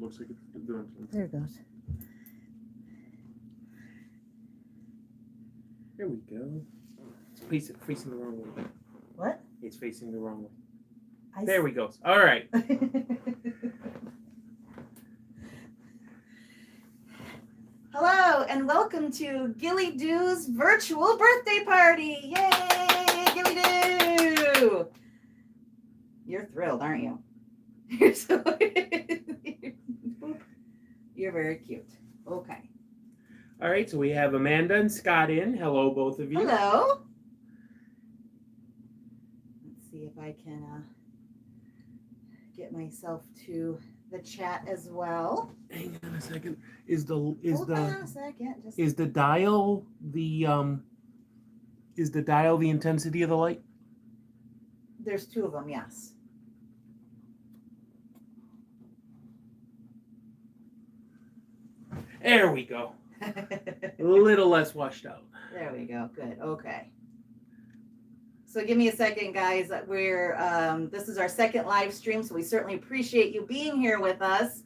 Looks like it's doing something. There it goes. There we go. It's facing the wrong way. What? It's facing the wrong way. I There we go. All right. Hello and welcome to Ghillie Dhu's virtual birthday party. Yay, Ghillie Dhu! You're thrilled, aren't you? You're so You're very cute. Okay. All right. So we have Amanda and Scott in. Hello, both of you. Hello. Let's see if I can get myself to the chat as well. Hang on a second. Is Hold on a second. Just is the dial the intensity of the light? there's two of them, yes. There we go. A little less washed out. There we go. Good. Okay. So give me a second, guys. We're this is our second live stream, so we certainly appreciate you being here with us.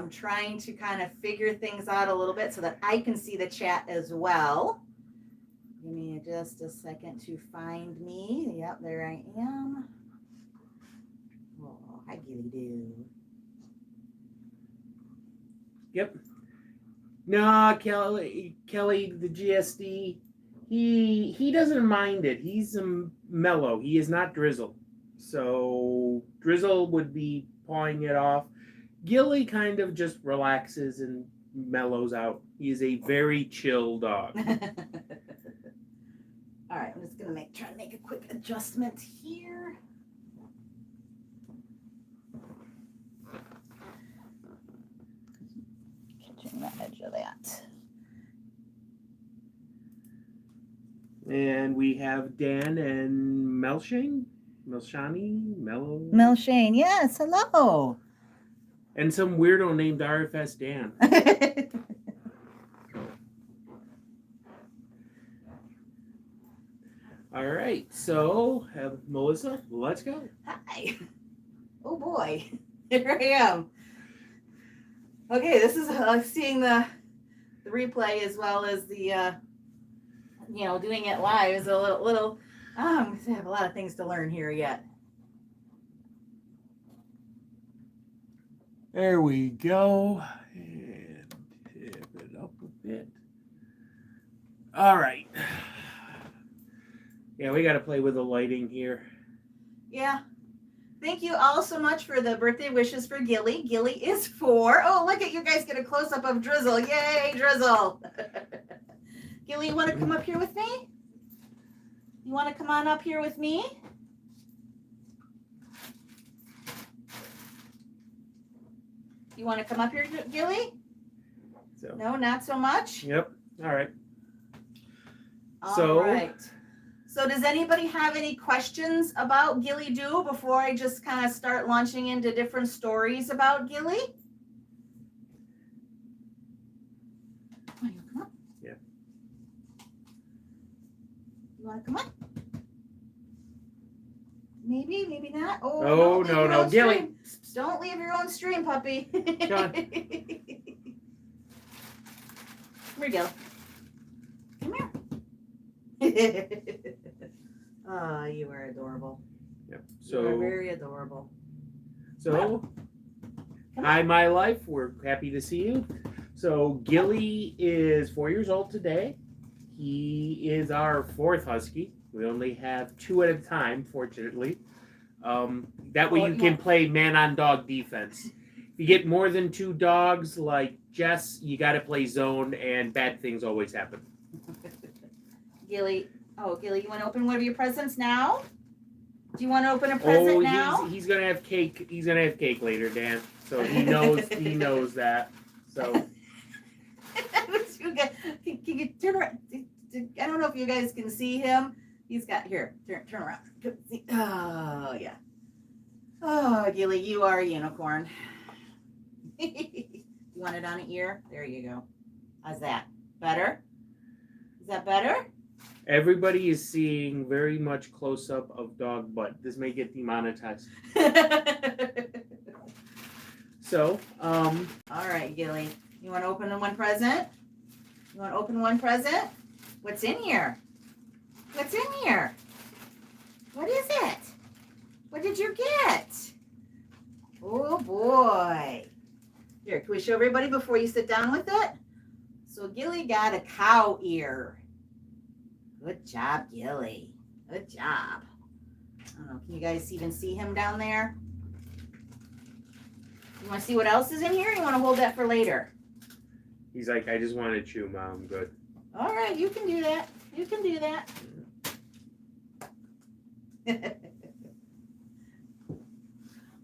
Trying to kind of figure things out a little bit so that I can see the chat as well. Give me just a second to find me. Yep, there I am. Oh, hi, Ghillie Dhu. Yep. No, Kelly, the GSD, he doesn't mind it. He's mellow. He is not Drizzle. So Drizzle would be pawing it off. Ghillie kind of just relaxes and mellows out. He is a very chill dog. All right, I'm just gonna try to make a quick adjustment here. Catching the edge of that. And we have Dan and Melshane, Mellow. Melshane, yes, hello. And some weirdo named RFS Dan. All right, so Melissa, let's go. Hi. Oh boy, here I am. Okay, this is seeing the replay as well as the doing it live is a little. I have a lot of things to learn here yet. There we go. And tip it up a bit. All right. Yeah, we got to play with the lighting here. Yeah. Thank you all so much for the birthday wishes for Ghillie. Ghillie is 4. Oh, look at you guys get a close-up of Drizzle. Yay, Drizzle. Ghillie, you want to come up here with me? You want to come on up here with me? You want to come up here, Ghillie? So. No, not so much? Yep. All right. All right. So does anybody have any questions about Ghillie Dhu before I just kind of start launching into different stories about Ghillie? Want to come up? Yeah. You want to come up? Maybe, maybe not. Oh, no, Ghillie. Don't leave your own stream, puppy. Come here, Gil. Come here. Oh, you are adorable. Yep. You are very adorable. So, hi, my life. We're happy to see you. So, Ghillie is 4 years old today. He is our 4th Husky. We only have 2 at a time, fortunately. That way you can play man-on-dog defense. If you get more than 2 dogs like Jess, you got to play zone, and bad things always happen. Ghillie, Ghillie, you want to open one of your presents now? Do you want to open a present now? He's gonna have cake. He's gonna have cake later, Dan. So he knows. He knows that. So. Can you turn around? I don't know if you guys can see him. He's got here. Turn around. Oh yeah. Oh, Ghillie, you are a unicorn. You want it on an ear? There you go. How's that? Better? Is that better? Everybody is seeing very much close up of dog butt. This may get demonetized. So, All right, Ghillie. You want to open one present? You want to open one present? What's in here? What's in here? What is it? What did you get? Oh boy. Here, can we show everybody before you sit down with it? So Ghillie got a cow ear. Good job, Ghillie. Good job. I don't know, can you guys even see him down there? You want to see what else is in here? Or you want to hold that for later? he's like, I just want to chew, Mom. Good. All right, you can do that. You can do that.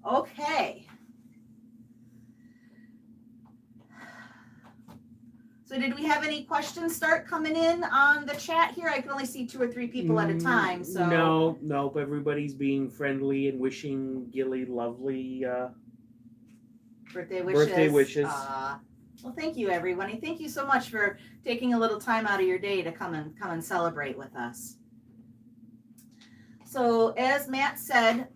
Okay. So did we have any questions start coming in on the chat here? I can only see 2 or 3 people at a time. So No, everybody's being friendly and wishing Ghillie lovely birthday wishes. Birthday wishes. Well, thank you, everybody. Thank you so much for taking a little time out of your day to come and celebrate with us. So, as Matt said,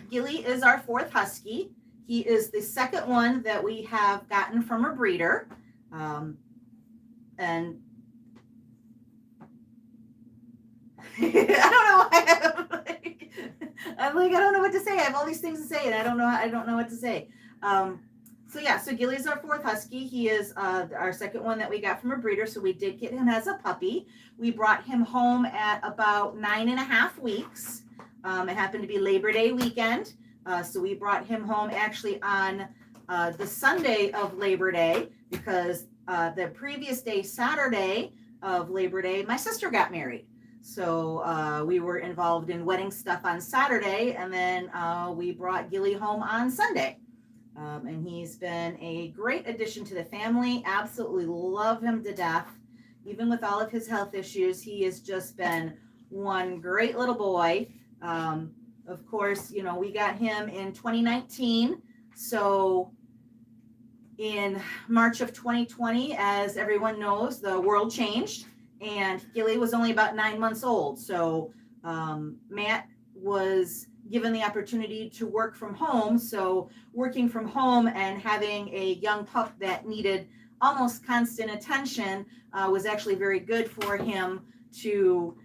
Ghillie is our 4th Husky. He is the 2nd one that we have gotten from a breeder. And I don't know why I'm like, I don't know what to say. I have all these things to say, and I don't know what to say. So Ghillie is our 4th Husky. He is our 2nd one that we got from a breeder. So we did get him as a puppy. We brought him home at about 9.5 weeks. It happened to be Labor Day weekend. So we brought him home actually on the Sunday of Labor Day, because the previous day, Saturday of Labor Day, my sister got married. So we were involved in wedding stuff on Saturday, and then we brought Ghillie home on Sunday. And he's been a great addition to the family. Absolutely love him to death. Even with all of his health issues, he has just been one great little boy. Of course, you know, we got him in 2019. So in March of 2020, as everyone knows, the world changed, and Ghillie was only about 9 months old. So Matt was given the opportunity to work from home. So working from home and having a young pup that needed almost constant attention was actually very good for him to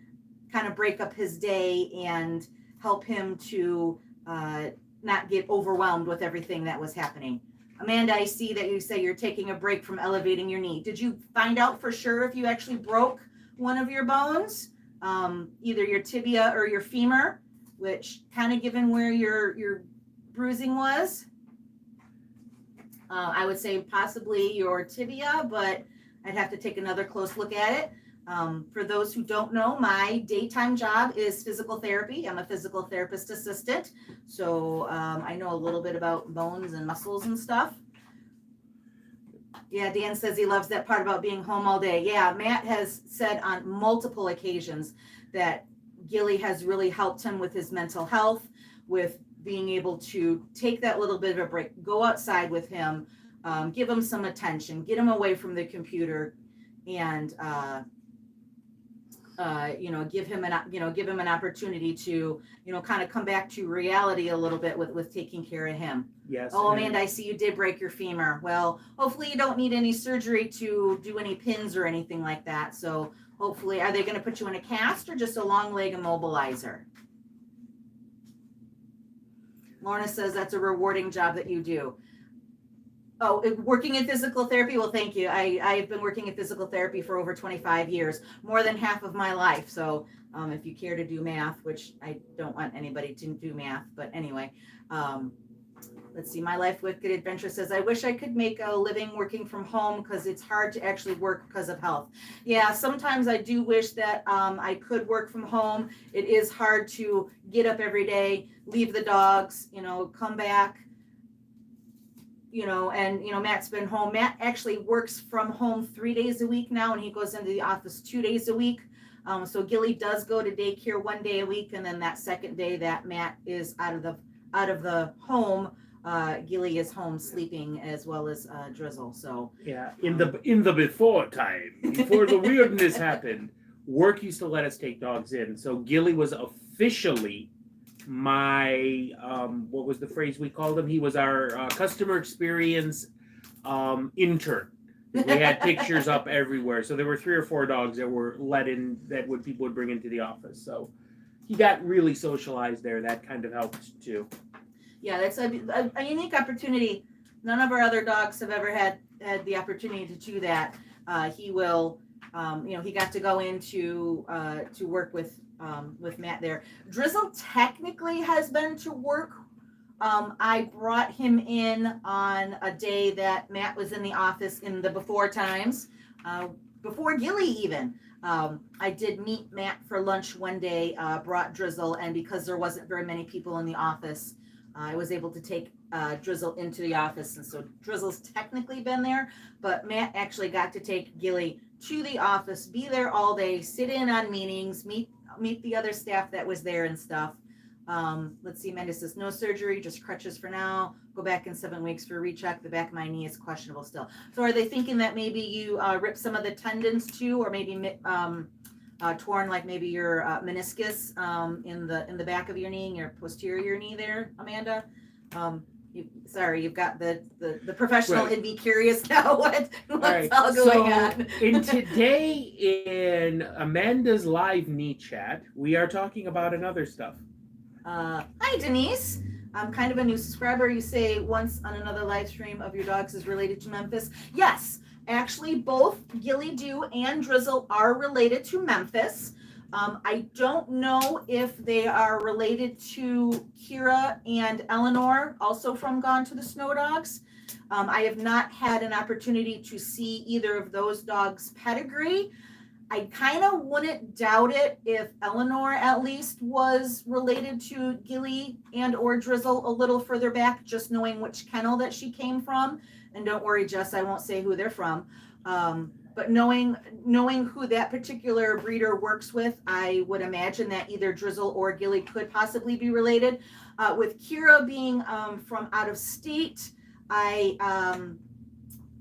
kind of break up his day and help him to not get overwhelmed with everything that was happening. Amanda, I see that you say you're taking a break from elevating your knee. Did you find out for sure if you actually broke one of your bones, either your tibia or your femur, which kind of given where your bruising was, I would say possibly your tibia, but I'd have to take another close look at it. For those who don't know, my daytime job is physical therapy. I'm a physical therapist assistant. So I know a little bit about bones and muscles and stuff. Yeah, Dan says he loves that part about being home all day. Yeah, Matt has said on multiple occasions that Ghillie has really helped him with his mental health, with being able to take that little bit of a break, go outside with him, give him some attention, get him away from the computer, and give him an opportunity to, kind of come back to reality a little bit with taking care of him. Yes. Oh, Amanda, I see you did break your femur. Well, hopefully you don't need any surgery to do any pins or anything like that. So hopefully, are they going to put you in a cast or just a long leg immobilizer? Lorna says that's a rewarding job that you do. Oh, working in physical therapy? Well, thank you. I've been working in physical therapy for over 25 years, more than half of my life. So if you care to do math, which I don't want anybody to do math, but anyway, let's see. My Life with Good Adventure says, I wish I could make a living working from home because it's hard to actually work because of health. Yeah, sometimes I do wish that I could work from home. It is hard to get up every day, leave the dogs, come back. Matt's been home. Matt actually works from home 3 days a week now, and he goes into the office 2 days a week. So Ghillie does go to daycare 1 day a week, and then that second day that Matt is out of the home, Ghillie is home sleeping as well as Drizzle. So yeah, in the before time, before the weirdness happened, work used to let us take dogs in. So Ghillie was officially my what was the phrase we called him? He was our customer experience intern. We had pictures up everywhere, so there were 3 or 4 dogs that were let in that people would bring into the office. So he got really socialized there. That kind of helped too. Yeah, that's a unique opportunity. None of our other dogs have ever had the opportunity to do that. He will, he got to go into to work with Matt there. Drizzle technically has been to work. I brought him in on a day that Matt was in the office in the before times, before Ghillie even. I did meet Matt for lunch one day, brought Drizzle, and because there wasn't very many people in the office, I was able to take Drizzle into the office, and so Drizzle's technically been there, but Matt actually got to take Ghillie to the office, be there all day, sit in on meetings, meet the other staff that was there and stuff. Let's see, Amanda says no surgery, just crutches for now. Go back in 7 weeks for a recheck. The back of my knee is questionable still. So are they thinking that maybe you ripped some of the tendons too, or maybe torn like maybe your meniscus in the back of your knee, and your posterior knee there, Amanda? You've got the professional Right. and be curious now what's right. all going on. And today in Amanda's live knee chat, we are talking about another stuff. Hi, Denise. I'm kind of a new subscriber. You say once on another live stream of your dogs is related to Memphis. Yes, actually, both Ghillie Dhu and Drizzle are related to Memphis. I don't know if they are related to Kira and Eleanor, also from Gone to the Snow Dogs. I have not had an opportunity to see either of those dogs' pedigree. I kind of wouldn't doubt it if Eleanor at least was related to Ghillie and or Drizzle a little further back, just knowing which kennel that she came from. And don't worry, Jess, I won't say who they're from. But knowing who that particular breeder works with, I would imagine that either Drizzle or Ghillie could possibly be related. With Kira being from out of state,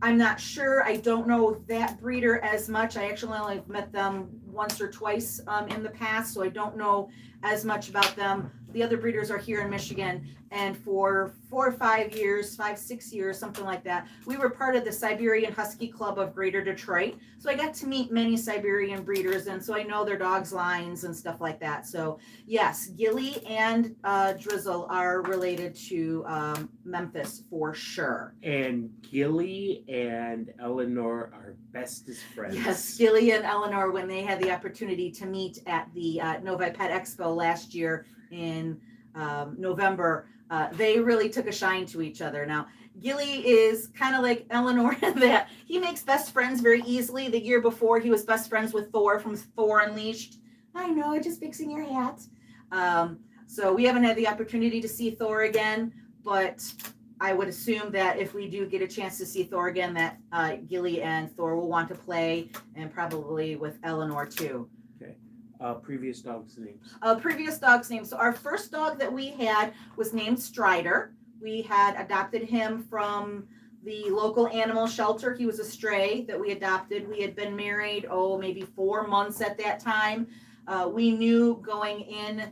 I'm not sure. I don't know that breeder as much. I actually only met them once or twice in the past, so I don't know as much about them. The other breeders are here in Michigan, and for 4 or 5 years, 5, 6 years, something like that, we were part of the Siberian Husky Club of Greater Detroit. So I got to meet many Siberian breeders, and so I know their dogs' lines and stuff like that. So yes, Ghillie and Drizzle are related to Memphis for sure. And Ghillie and Eleanor are bestest friends. Yes, Ghillie and Eleanor, when they had the opportunity to meet at the Novi Pet Expo last year in November, they really took a shine to each other. Now, Ghillie is kind of like Eleanor in that he makes best friends very easily. The year before, he was best friends with Thor from Thor Unleashed. I know, just fixing your hat. So we haven't had the opportunity to see Thor again, but I would assume that if we do get a chance to see Thor again, that Ghillie and Thor will want to play, and probably with Eleanor too. Okay. Previous dogs' names. Previous dog's name. So our first dog that we had was named Strider. We had adopted him from the local animal shelter. He was a stray that we adopted. We had been married, maybe 4 months at that time. We knew going in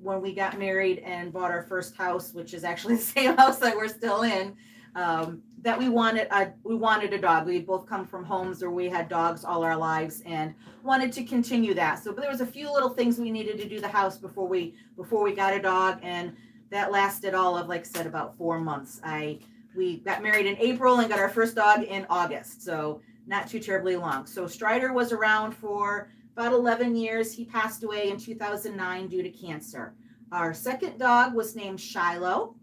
when we got married and bought our first house, which is actually the same house that we're still in, that we wanted a dog. We both come from homes where we had dogs all our lives and wanted to continue that. So, but there was a few little things we needed to do the house before we got a dog, and that lasted all of, like I said, about 4 months. We got married in April and got our first dog in August, so not too terribly long. So Strider was around for about 11 years. He passed away in 2009 due to cancer. Our second dog was named Shiloh.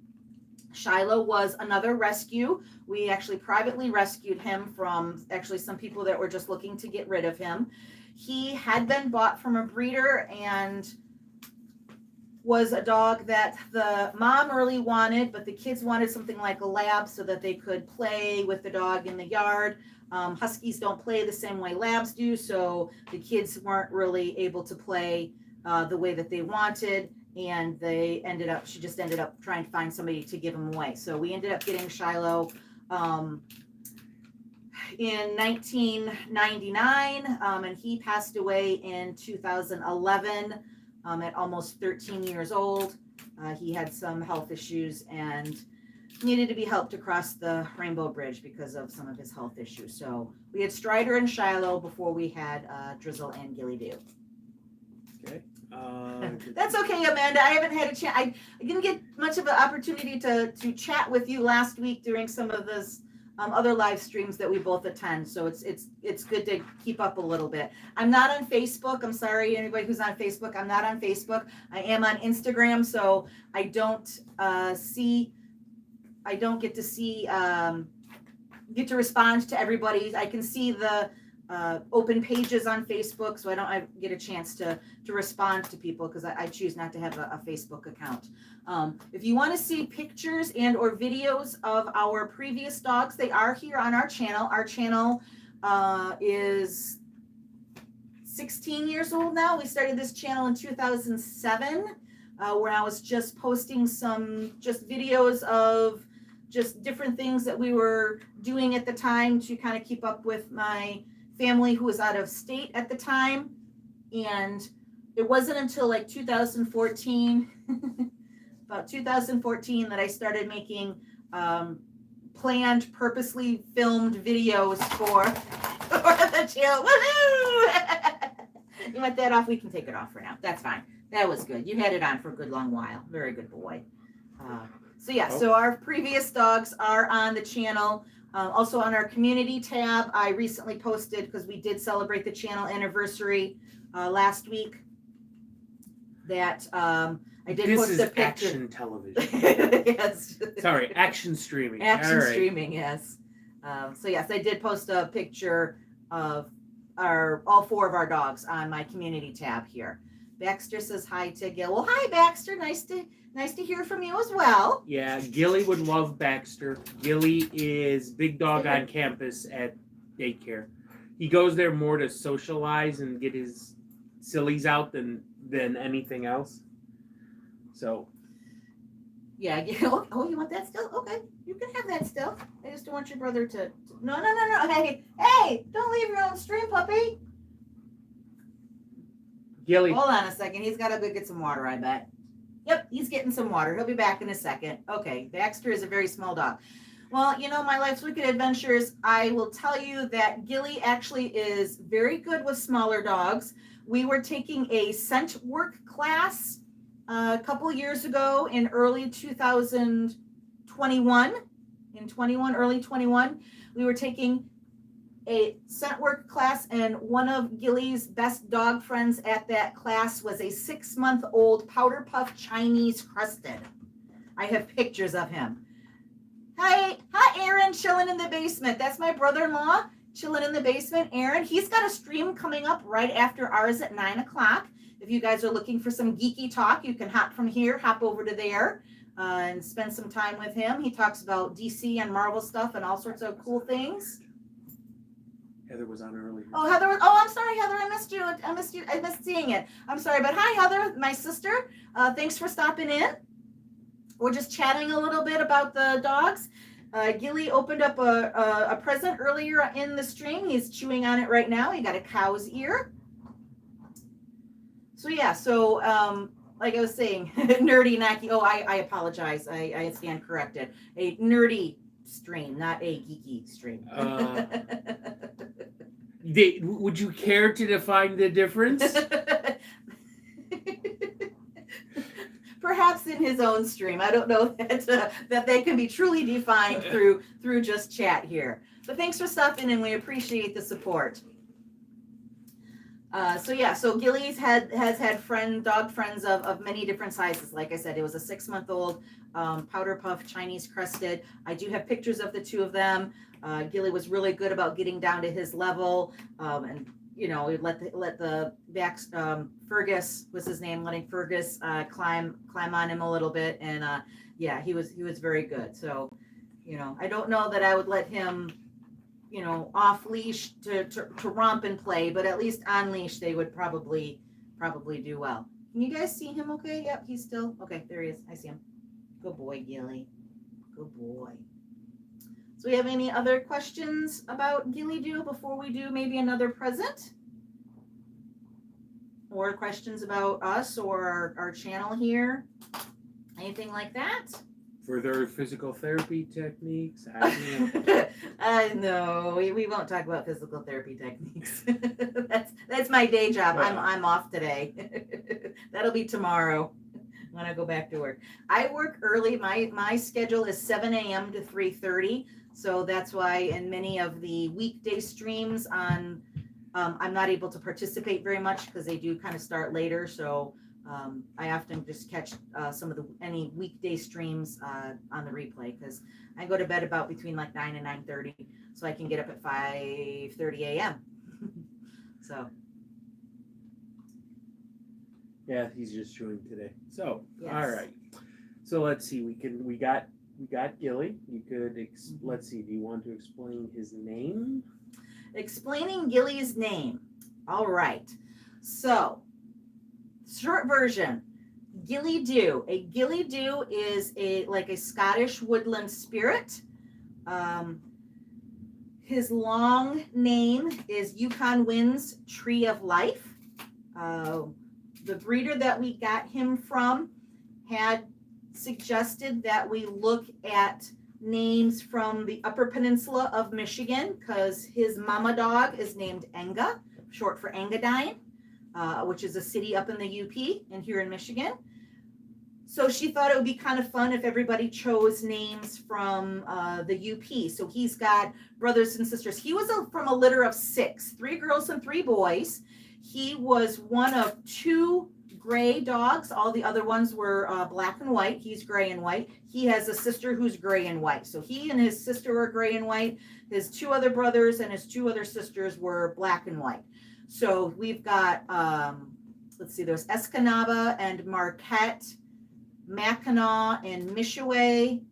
Shiloh was another rescue. We actually privately rescued him from actually some people that were just looking to get rid of him. He had been bought from a breeder and was a dog that the mom really wanted, but the kids wanted something like a lab so that they could play with the dog in the yard. Huskies don't play the same way labs do, so the kids weren't really able to play the way that they wanted, and she just ended up trying to find somebody to give him away. So we ended up getting Shiloh in 1999, and he passed away in 2011. at almost 13 years old. He had some health issues and needed to be helped across the Rainbow Bridge because of some of his health issues. So we had Strider and Shiloh before we had Drizzle and Ghillie Dhu. Okay. That's okay, Amanda. I haven't had a chance. I didn't get much of an opportunity to chat with you last week during some of this other live streams that we both attend. So it's good to keep up a little bit. I'm not on Facebook. I'm sorry, anybody who's on Facebook. I'm not on Facebook. I am on Instagram, so I don't get to respond to everybody. I can see the open pages on Facebook, so I get a chance to respond to people because I choose not to have a Facebook account. If you want to see pictures and or videos of our previous dogs, they are here on our channel. Our channel is 16 years old now. We started this channel in 2007, where I was just posting some videos of just different things that we were doing at the time to kind of keep up with my family who was out of state at the time. And it wasn't until like 2014, about 2014, that I started making planned, purposely filmed videos for the channel. Woohoo! You want that off? We can take it off for now. That's fine. That was good. You had it on for a good long while. Very good boy. So yeah, so our previous dogs are on the channel. Also on our community tab, I recently posted, because we did celebrate the channel anniversary last week, that I did post a picture. Action television. Yes. Sorry, action streaming. Action streaming, yes. So yes, I did post a picture of all four of our dogs on my community tab here. Baxter says hi to Gil. Well, hi Baxter. Nice to hear from you as well. Yeah, Ghillie would love Baxter. Ghillie is big dog on campus at daycare. He goes there more to socialize and get his sillies out than anything else. So. Yeah. Oh, you want that still? Okay, you can have that still. I just don't want your brother to. No. Hey, don't leave your own stream, puppy. Ghillie. Hold on a second. He's got to go get some water, I bet. Yep, he's getting some water. He'll be back in a second. Okay, Baxter is a very small dog. Well, my Life's Wicked Adventures, I will tell you that Ghillie actually is very good with smaller dogs. We were taking a scent work class a couple years ago in early 2021. Early 21. We were taking a scent work class, and one of Ghillie's best dog friends at that class was a 6-month-old powder puff Chinese crested. I have pictures of him. Hi, Aaron, chilling in the basement. That's my brother-in-law chilling in the basement. Aaron, he's got a stream coming up right after ours at 9 o'clock. If you guys are looking for some geeky talk, you can hop from here, hop over to there, and spend some time with him. He talks about DC and Marvel stuff and all sorts of cool things. Heather was on earlier. Oh, Heather. Oh, I'm sorry, Heather. I missed you. I missed seeing it. I'm sorry. But hi, Heather, my sister. Thanks for stopping in. We're just chatting a little bit about the dogs. Ghillie opened up a present earlier in the stream. He's chewing on it right now. He got a cow's ear. So, yeah. So, like I was saying, nerdy, Nike. Oh, I apologize. I stand corrected. A nerdy stream, not a geeky stream. Would you care to define the difference? Perhaps in his own stream. I don't know that they can be truly defined through just chat here. But thanks for stopping in. We appreciate the support. So Ghillie's has had dog friends of many different sizes. Like I said, it was a 6-month-old powder puff Chinese crested. I do have pictures of the two of them. Ghillie was really good about getting down to his level, and let the Fergus was his name, letting Fergus climb on him a little bit, and he was very good. So I don't know that I would let him off leash to romp and play, but at least on leash they would probably do well. Can you guys see him okay? Yep, he's still okay. There he is. I see him. Good boy, Ghillie. Good boy. So we have any other questions about Ghillie Dhu before we do maybe another present? or questions about us or our channel here? Anything like that? Further physical therapy techniques. I No, we won't talk about physical therapy techniques. that's my day job. I'm off today. That'll be tomorrow when I go back to work. I work early. My schedule is 7 a.m. to 3:30. So that's why in many of the weekday streams on I'm not able to participate very much because they do kind of start later. So I often just catch some of any weekday streams on the replay because I go to bed about between like 9 and 9:30, so I can get up at 5:30 a.m. So yeah, he's just chewing today. So yes. All right. So let's see. We got Ghillie. You could let's see. Do you want to explain his name? Explaining Ghillie's name. All right. So short version, Ghillie Dhu. A Ghillie Dhu is like a Scottish woodland spirit. His long name is Yukon Wind's Tree of Life. The breeder that we got him from had suggested that we look at names from the Upper Peninsula of Michigan because his mama dog is named Enga, short for Engadine. Which is a city up in the UP and here in Michigan. So she thought it would be kind of fun if everybody chose names from the UP. So he's got brothers and sisters. He was from a litter of 6, 3 girls and 3 boys. He was one of 2 gray dogs. All the other ones were black and white. He's gray and white. He has a sister who's gray and white. So he and his sister were gray and white. His 2 other brothers and his 2 other sisters were black and white. So we've got, let's see, there's Escanaba and Marquette, Mackinac and Mishaway,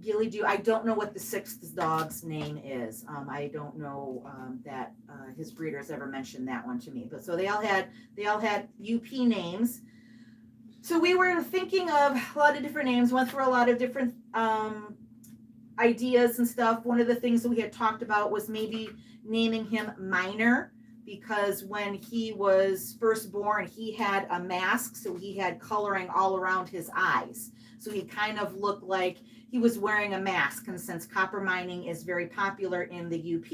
Ghillie Dhu. I don't know what the 6th dog's name is. I don't know that his breeders ever mentioned that one to me. But so they all had UP names. So we were thinking of a lot of different names, went through a lot of different ideas and stuff. One of the things that we had talked about was maybe naming him Minor, because when he was first born, he had a mask, so he had coloring all around his eyes. So he kind of looked like he was wearing a mask. And since copper mining is very popular in the UP,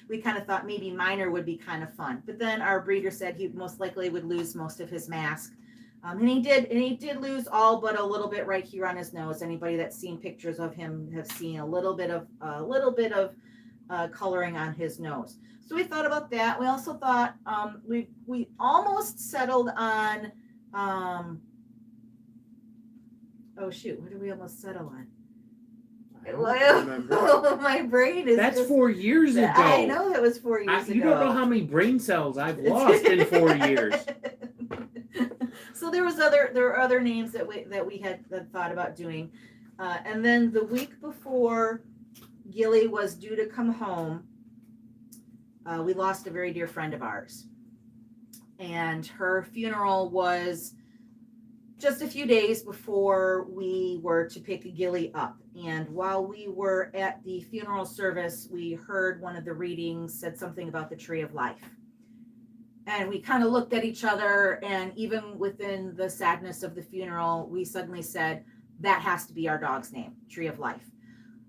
we kind of thought maybe Minor would be kind of fun. But then our breeder said he most likely would lose most of his mask. And he did lose all but a little bit right here on his nose. Anybody that's seen pictures of him have seen a little bit of coloring on his nose. So we thought about that. We also thought we almost settled on oh shoot, what did we almost settle on? I don't remember. Oh, my brain is That's 4 years ago. I know that was 4 years ago. You don't know how many brain cells I've lost in 4 years. So there were other names that we had thought about doing, and then the week before Ghillie was due to come home, we lost a very dear friend of ours, and her funeral was just a few days before we were to pick Ghillie up. And while we were at the funeral service, we heard one of the readings said something about the Tree of Life. And we kind of looked at each other, and even within the sadness of the funeral, we suddenly said, that has to be our dog's name, Tree of Life.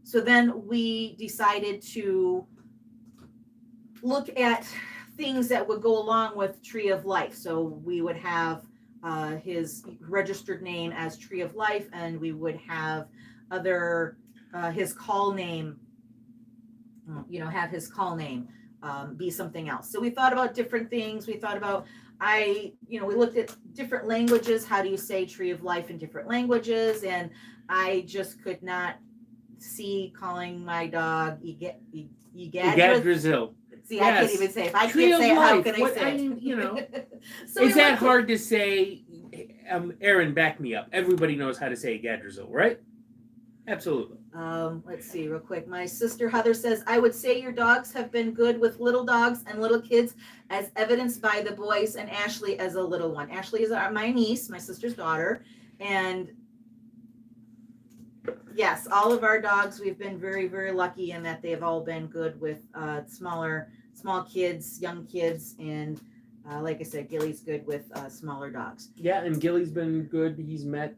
So then we decided to look at things that would go along with Tree of Life. So we would have his registered name as Tree of Life, and we would have his call name, have his call name be something else. So we thought about different things. We thought about, we looked at different languages. How do you say Tree of Life in different languages? And I just could not see calling my dog Ygadrazil. See, yes. I can't even say. If I Tree can't say it, life. how can I say it? So is that hard to say? Aaron, back me up. Everybody knows how to say Ygadrazil, right? Absolutely. Let's see real quick. My sister Heather says, I would say your dogs have been good with little dogs and little kids, as evidenced by the boys and Ashley as a little one. Ashley is my niece, my sister's daughter. And yes, all of our dogs, we've been very, very lucky in that they've all been good with small kids, young kids, and Like I said, Ghillie's good with smaller dogs. Yeah, and Ghillie's been good. He's met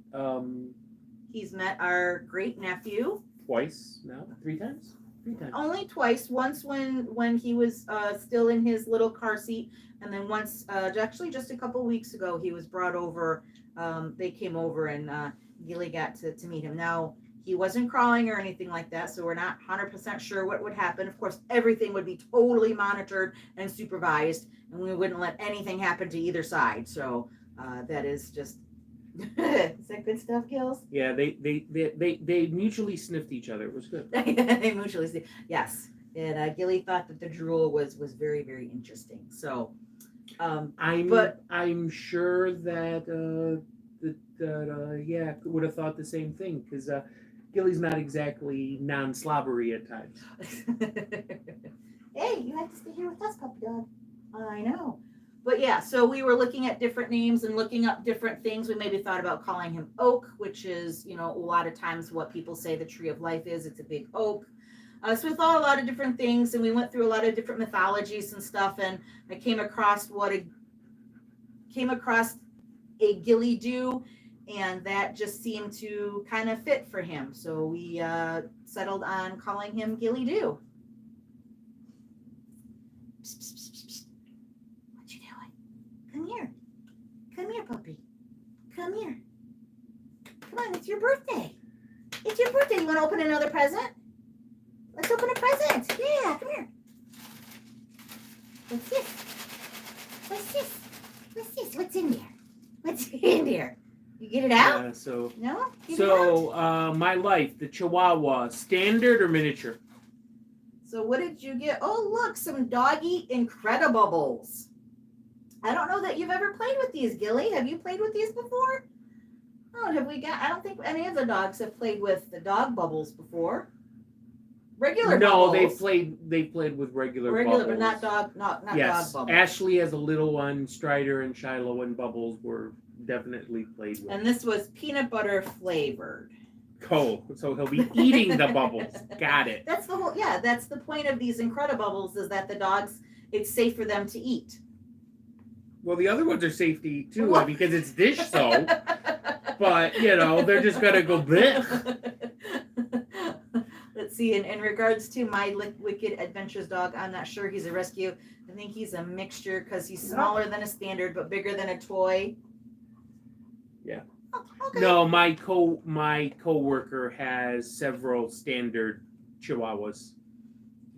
our great nephew twice now, 3 times. 3 times. Only twice. Once when he was still in his little car seat, and then once actually just a couple weeks ago he was brought over. They came over and Ghillie got to meet him. Now he wasn't crawling or anything like that, so we're not 100% sure what would happen. Of course, everything would be totally monitored and supervised, and we wouldn't let anything happen to either side. So that is just. Is that good stuff, Gills? Yeah, they mutually sniffed each other. It was good. They mutually sniffed. Yes, and Ghillie thought that the drool was very, very interesting. So, I'm sure that yeah, would have thought the same thing because Ghillie's not exactly non-slobbery at times. Hey, you have to stay here with us, puppy dog. I know. But yeah, so we were looking at different names and looking up different things. We maybe thought about calling him Oak, which is, a lot of times what people say the tree of life is. It's a big oak. So we thought a lot of different things, and we went through a lot of different mythologies and stuff. And I came across a Ghillie Dhu, and that just seemed to kind of fit for him. So we settled on calling him Ghillie Dhu. Come here, puppy. Come here. Come on, it's your birthday. It's your birthday. You want to open another present? Let's open a present. Yeah, come here. What's this? What's this? What's this? What's in there? What's in there? You get it out? Yeah, so. No? My life, the Chihuahua, standard or miniature? So what did you get? Oh, look, some doggy Incredibubbles. I don't know that you've ever played with these, Ghillie. Have you played with these before? Oh, I don't think any of the dogs have played with the dog bubbles before. Regular bubbles. No, they played with regular bubbles. But not dog dog bubbles. Ashley has a little one. Strider and Shiloh and Bubbles were definitely played with. And this was peanut butter flavored. Cool. So he'll be eating the bubbles. Got it. That's the point of these Incredibubbles is that the dogs, it's safe for them to eat. Well, the other ones are safety too because it's dish soap. But, they're just going to go bleh. Let's see. In regards to my Wicked Adventures dog, I'm not sure he's a rescue. I think he's a mixture because he's smaller than a standard but bigger than a toy. Yeah. Oh, okay. No, my coworker has several standard Chihuahuas.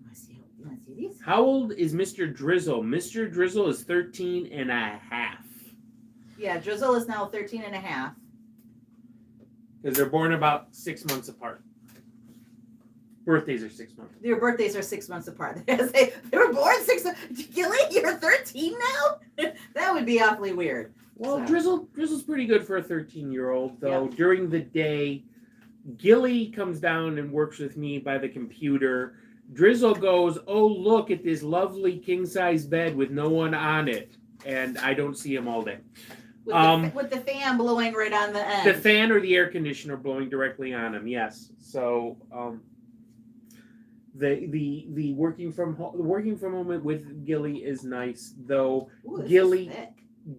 You want to see these? How old is Mr. Drizzle? Mr. Drizzle is 13 and a half. Yeah, Drizzle is now 13 and a half. Because they're born about 6 months apart. Birthdays are 6 months. Their birthdays are 6 months apart. They were born 6 months. Ghillie, you're 13 now? That would be awfully weird. Well, so. Drizzle's pretty good for a 13-year-old, though. Yep. During the day, Ghillie comes down and works with me by the computer. Drizzle goes, oh, look at this lovely king-size bed with no one on it. And I don't see him all day. With the fan blowing right on the end. The fan or the air conditioner blowing directly on him, yes. So the working from home with Ghillie is nice, though. Ooh,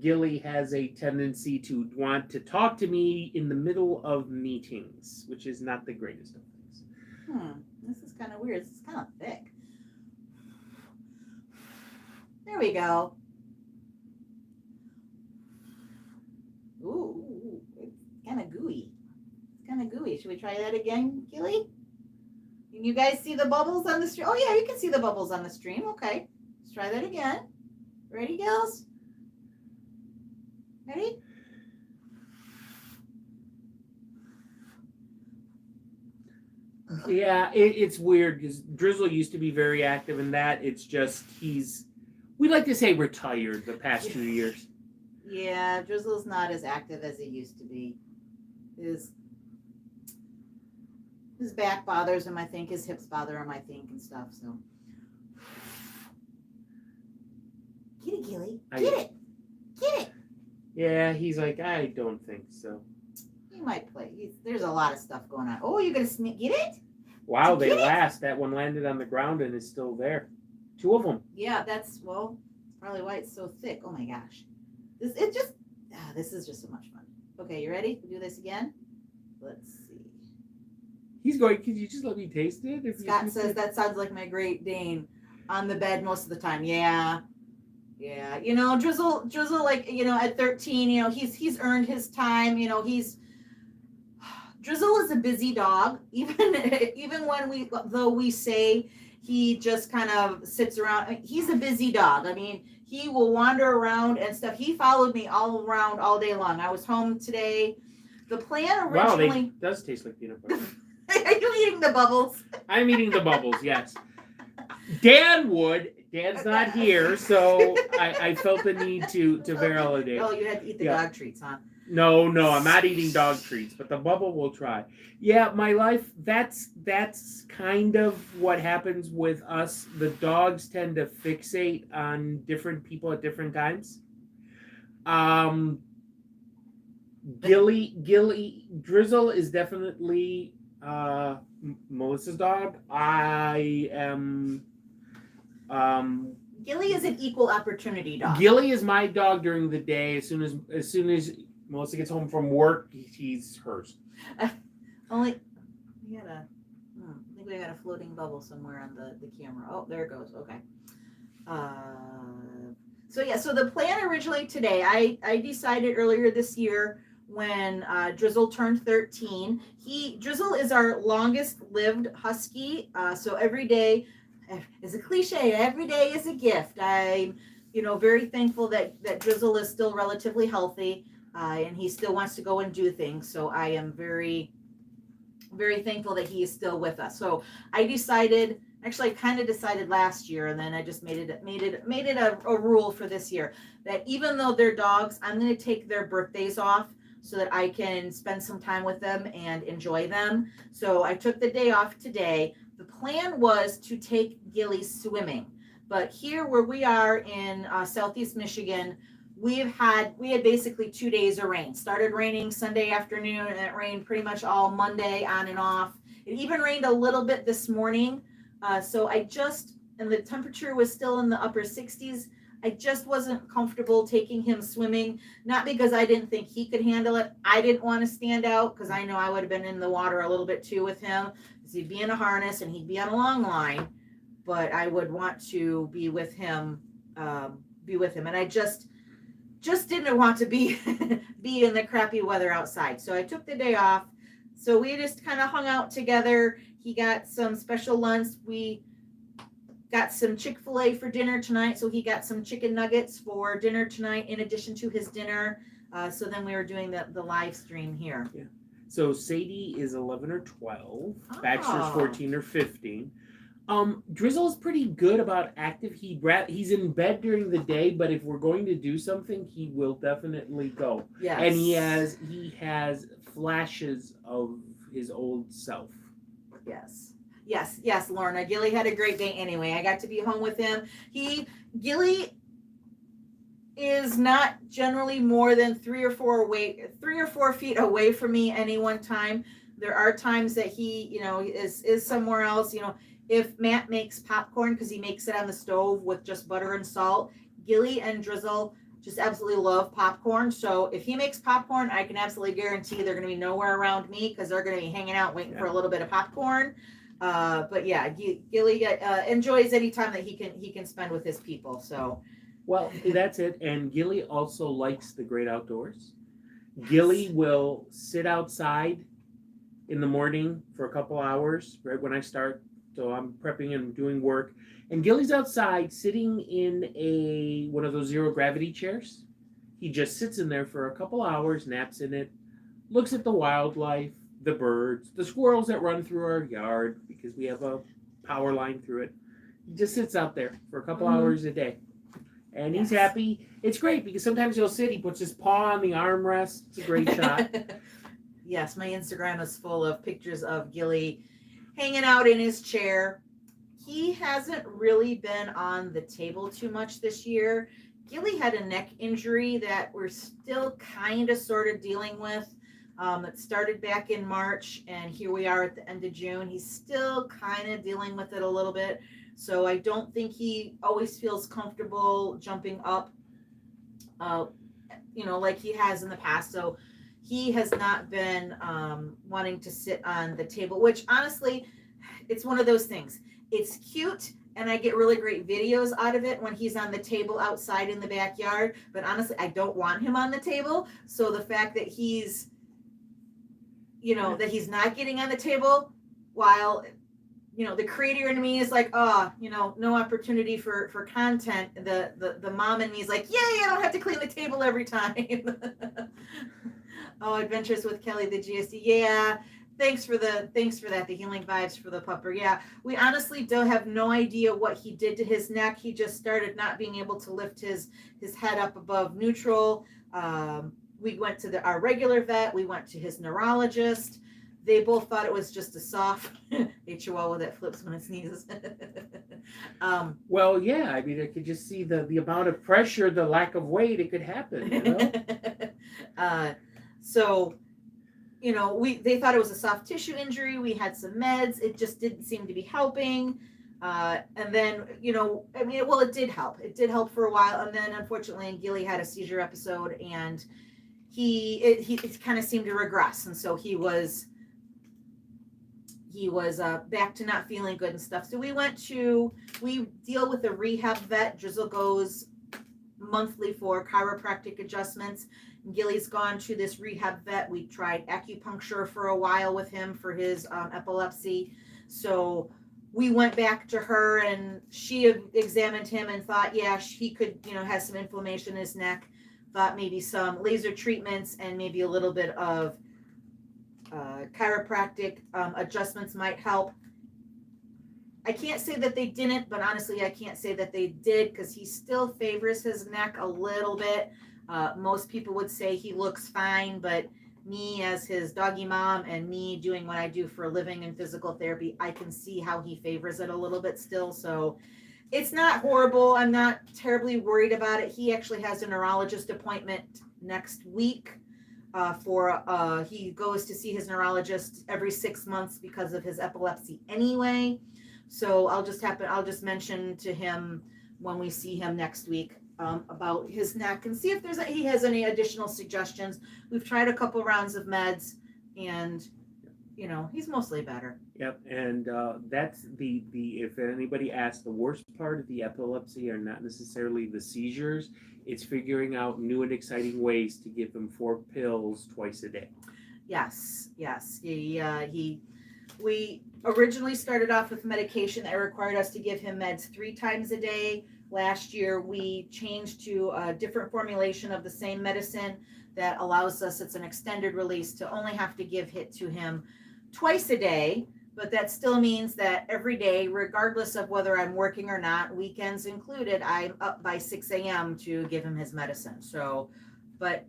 Ghillie has a tendency to want to talk to me in the middle of meetings, which is not the greatest of things. This is kind of weird. This is kind of thick. There we go. Ooh, it's kind of gooey. Should we try that again, Ghillie? Can you guys see the bubbles on the stream? Oh, yeah, you can see the bubbles on the stream. Okay. Let's try that again. Ready, gals? Ready? Yeah, it's weird because Drizzle used to be very active in that. It's just we like to say retired the past 2 years. Yeah, Drizzle's not as active as he used to be. His back bothers him, I think. His hips bother him, I think, and stuff. So, get it, Ghillie. Get it. Yeah, he's like, I don't think so. He might play. There's a lot of stuff going on. Oh, you're gonna get it? Wow, they last. That one landed on the ground and is still there. 2 of them. Yeah, that's Probably why it's so thick. Oh my gosh. This is just so much fun. Okay, you ready? We'll do this again. Let's see. He's going, could you just let me taste it? Scott says that sounds like my Great Dane on the bed most of the time. Yeah. Yeah. Drizzle, like, at 13, he's earned his time. Drizzle is a busy dog. Even when though we say he just kind of sits around, I mean, he's a busy dog. I mean, he will wander around and stuff. He followed me all around all day long. I was home today. The plan originally. Wow, it does taste like peanut butter. Are you eating the bubbles? I'm eating the bubbles, yes. Dan would. Dan's not here, so I felt the need to validate. Oh, you had to eat the dog treats, huh? No, I'm not eating dog treats, but the bubble will try. Yeah, my life, that's kind of what happens with us. The dogs tend to fixate on different people at different times. Drizzle is definitely Melissa's dog. I am Ghillie is an equal opportunity dog. Ghillie is my dog during the day. As soon as Melissa gets home from work, he's hers. I think we got a floating bubble somewhere on the camera. Oh, there it goes. Okay. So the plan originally today, I decided earlier this year when Drizzle turned 13. Drizzle is our longest lived husky. So every day is a cliche. Every day is a gift. I'm, very thankful that Drizzle is still relatively healthy, and he still wants to go and do things. So I am very, very thankful that he is still with us. So I decided, actually, I kind of decided last year, and then I just made it a rule for this year that even though they're dogs, I'm going to take their birthdays off so that I can spend some time with them and enjoy them. So I took the day off today. The plan was to take Ghillie swimming, but here where we are in Southeast Michigan, we had basically 2 days of rain. Started raining Sunday afternoon, and it rained pretty much all Monday on and off. It even rained a little bit this morning. So and the temperature was still in the upper 60s. I just wasn't comfortable taking him swimming, not because I didn't think he could handle it. I didn't want to stand out because I know I would have been in the water a little bit too with him, because he'd be in a harness and he'd be on a long line, but I would want to be with him. And I just didn't want to be in the crappy weather outside. So I took the day off. So we just kind of hung out together. He got some special lunch. We got some Chick-fil-A for dinner tonight. So he got some chicken nuggets for dinner tonight in addition to his dinner. So then we were doing the live stream here. Yeah. So Sadie is 11 or 12. Baxter's 14 or 15. Drizzle is pretty good about active. He's in bed during the day, but if we're going to do something, he will definitely go. Yes. And he has flashes of his old self. Yes, Lorna. Ghillie had a great day anyway. I got to be home with him. Ghillie is not generally more than 3 or 4 feet away from me any one time. There are times that he, is somewhere else. If Matt makes popcorn, because he makes it on the stove with just butter and salt, Ghillie and Drizzle just absolutely love popcorn. So if he makes popcorn, I can absolutely guarantee they're going to be nowhere around me because they're going to be hanging out waiting for a little bit of popcorn. But yeah, Ghillie enjoys any time that he can spend with his people. So, well, that's it. And Ghillie also likes the great outdoors. Ghillie will sit outside in the morning for a couple hours right when I start. So I'm prepping and doing work, and Ghillie's outside sitting in one of those zero gravity chairs. He just sits in there for a couple hours, naps in it, looks at the wildlife, the birds, the squirrels that run through our yard because we have a power line through it. He just sits out there for a couple hours a day, and he's happy. It's great because sometimes he'll sit, he puts his paw on the armrest. It's a great shot. Yes, my Instagram is full of pictures of Ghillie hanging out in his chair. He hasn't really been on the table too much this year. Ghillie had a neck injury that we're still kind of sort of dealing with. It started back in March, and here we are at the end of June. He's still kind of dealing with it a little bit. So I don't think he always feels comfortable jumping up, like he has in the past. So he has not been wanting to sit on the table, which honestly, it's one of those things. It's cute, and I get really great videos out of it when he's on the table outside in the backyard. But honestly, I don't want him on the table. So the fact that he's, that he's not getting on the table, while the creator in me is like, no opportunity for content. The mom in me is like, yay, I don't have to clean the table every time. Oh, Adventures with Kelly, the GSD. Yeah. Thanks for that. The healing vibes for the pupper. Yeah. We honestly don't have no idea what he did to his neck. He just started not being able to lift his head up above neutral. We went to our regular vet. We went to his neurologist. They both thought it was just a soft a chihuahua that flips when it sneezes. Well, yeah. I mean, I could just see the amount of pressure, the lack of weight, it could happen. So, they thought it was a soft tissue injury. We had some meds. It just didn't seem to be helping. And then, it did help. It did help for a while. And then, unfortunately, Ghillie had a seizure episode, and it kind of seemed to regress. And so he was back to not feeling good and stuff. So we deal with a rehab vet. Drizzle goes monthly for chiropractic adjustments. Ghillie's gone to this rehab vet. We tried acupuncture for a while with him for his epilepsy. So we went back to her, and she examined him and thought, yeah, he could, has some inflammation in his neck. Thought maybe some laser treatments and maybe a little bit of chiropractic adjustments might help. I can't say that they didn't, but honestly, I can't say that they did, because he still favors his neck a little bit. Most people would say he looks fine, but me as his doggy mom and me doing what I do for a living in physical therapy, I can see how he favors it a little bit still. So it's not horrible. I'm not terribly worried about it. He actually has a neurologist appointment next week. He goes to see his neurologist every 6 months because of his epilepsy anyway. So I'll just mention to him when we see him next week about his neck and see if he has any additional suggestions. We've tried a couple rounds of meds, and he's mostly better. Yep, and that's the if anybody asks, the worst part of the epilepsy are not necessarily the seizures. It's figuring out new and exciting ways to give him 4 pills twice a day. Yes. We originally started off with medication that required us to give him meds 3 times a day. Last year, we changed to a different formulation of the same medicine that allows us, it's an extended release, to only have to give it to him twice a day. But that still means that every day, regardless of whether I'm working or not, weekends included, I'm up by 6 a.m. to give him his medicine. So, but,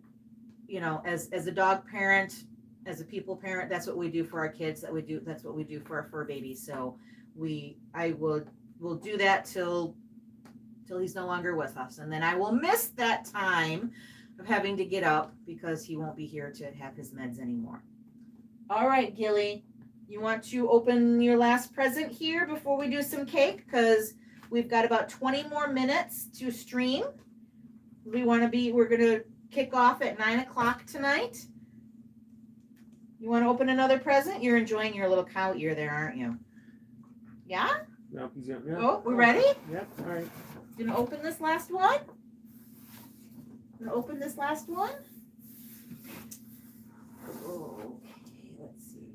as a dog parent, as a people parent, that's what we do for our kids. That's what we do for our fur babies. So we'll do that till he's no longer with us. And then I will miss that time of having to get up because he won't be here to have his meds anymore. All right, Ghillie, you want to open your last present here before we do some cake? Because we've got about 20 more minutes to stream. We're going to kick off at 9 o'clock tonight. You want to open another present? You're enjoying your little cow ear there, aren't you? Yeah? No, he's yeah. Oh, we're ready? Yep, all right. Gonna open this last one? Okay, let's see.